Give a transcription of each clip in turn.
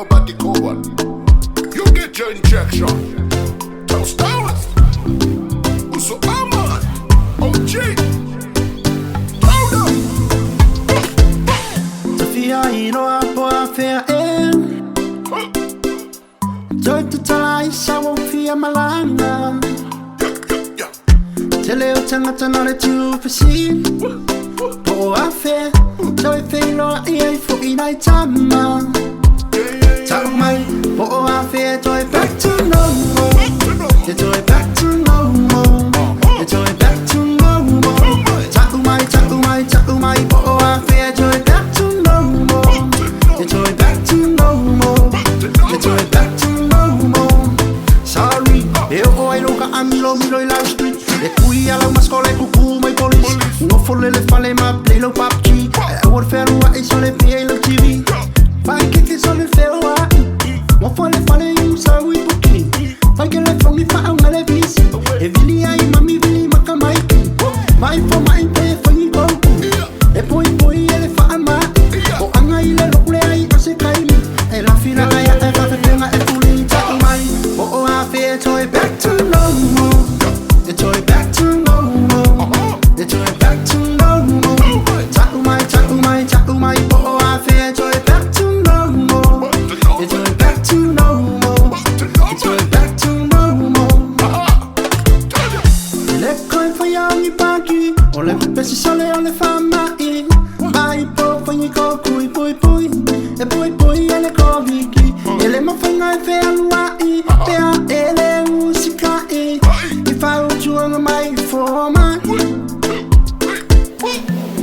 nobody covered. You get your injection. Tell Stowers. Uso Ahmad. OG. Hold up. Afea, Iloa, Afea, Joy to Taisa, Afea, Malanga. Tele o tangata nore tu pasi. Po Afea, Joy Iloa, Iai fo inai tama. Tau mai, po Afea, Joy back to normal. Joy back to normal. Joy back to normal. Tau mai, po Afea, Joy back to normal. Joy back to normal. Joy back to normal. Sorry, eu oi loka amilo milo ila street. E kui ala maskola e kuku mai police. No folle le fale ma play lo PUBG. E war feru a e sole pie lo TV. Fai che sole feru a mo folle fale yu sa wi puki. Fai che le fongi fa a una le visi. E vili ai mami vili maka maiki. Mai fo mai pe fongi goku. E poi ele fa a ma. O anga ile lo kule ai o se kaimi. E la fila ai a e fa fenga e puli ta mai. O Afea joy back to normal. Joy back to normal. Joy back to normal. Taku mai, po Afea joy back to normal. Joy back to normal. Joy back to normal. Le coin fa yangi pagi, o le pesi sole o le fama i. Mai po fa ni ko pui. E poi ele ko viki. Ele ma fa ngai fe alua i. Pea ele musika i. If I would you on my format.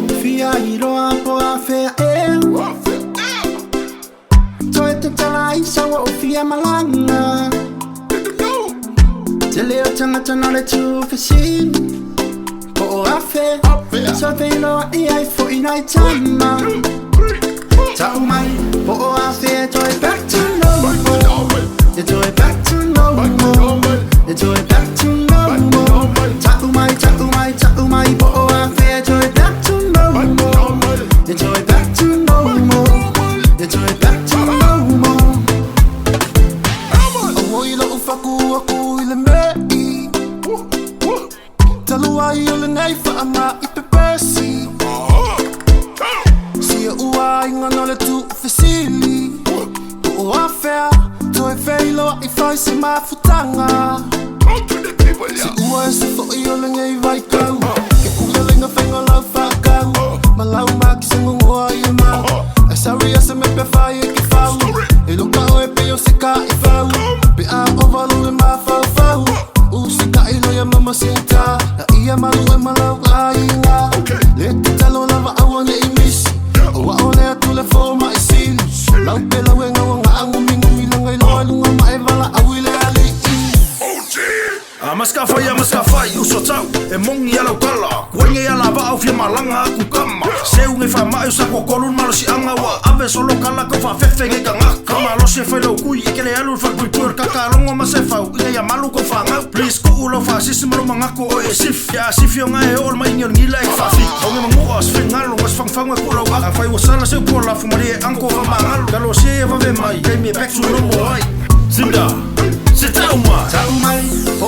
Afea, Iloa, Afea, Joy to Taisa, Afea, Malanga. Tele o tangata nore tu pasi. Po Afea, so Iloa, Iai fo inai tama. Tau mai, po Afea, joy back to normal. Joy back to normal. Joy back to normal. Taku mai, po Afea, joy back to normal. Joy back to normal. Joy back to normal. Awoi la ufaku aku ile mei. Talua I ole nei fa ama I pepesi. Sia ua inga nole tu fesili. Po Afea, joy feilo I fai se mafutanga. Si ua se fo I ole ngai vai kau. Ke ua lenga whenga lau whakau. Ma lau maki se ngungoa I mau. E sari a se me pe whai e ki whau. E luka o e peo se ka I whau. Pe a o walu e ma whau. U se ka I loia mama sinta. Na ia malu e malau a inga. Le te talo lava awa ne I misi. O wa o lea tu le fo ma I sili. Lau pe lau e ngawa nga angumi langai loa lunga ma e wala awi le ali I. Maskafai, uso tau, e mongi ala utala. Kuenge ala va au fia malanga aku kama. Seu nge fa mai usa kokolun malo si anga wa. Ave solo kala ko fa fefe nge kanga. Kama lo se fe lo kui, e kele alu fa kui puer kaka longo ma se fau. Ia ya malu ko fa ngau. Please ko ulo fa sisi malo mangako o e sif. Ya sif yo nga e ol ma inyor ngila e fa fi. O nge mangu as fe ngalo ngas fang fang ko lo wa. Fai wasala se ko la fumari e anko fa mangal. Kalo se va ve mai, kai me pek su no mo ai. Zinda, se tau mai, po